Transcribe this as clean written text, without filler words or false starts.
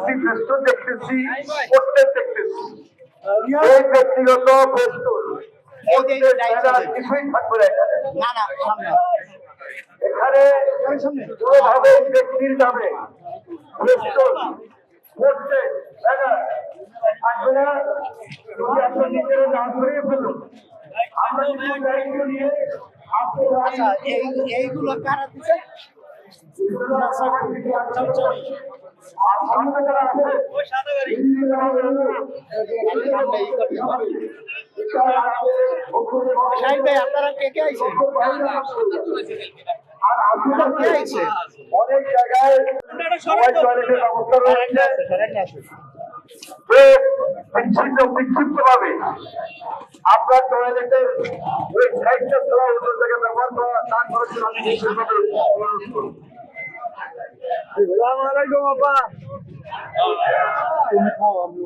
দেখতেছি, ফেস্টুন দেখতেছি, পোস্টার দেখতেছি। এই ব্যক্তিগত ফেস্টুন কিছুই থাকবে না এখানে। এখানে কোনোভাবে ব্যক্তির নামে ফেস্টুন পোস্টার থাকবে না। যদি আপনি নিজেরা না ধরিয়ে ফেলুন, আমরা কিছু দায়িত্ব নিয়ে আচ্ছা এইগুলো কারা দিচ্ছে? শাহিদ ভাই আপনারা কে কে আইছেন? অনেক জায়গায় টয়লেটের ব্যবস্থা রয়েছে, বিক্ষিপ্ত ভাবে আপনার টয়লেটের ওই সাইডটা ছাড়া অন্য জায়গায় ব্যবহার করা না করার জন্য আমি বিশেষভাবে অনুরোধ করব। আসসালামু আলাইকুম আপা। তুমি খাও, আমি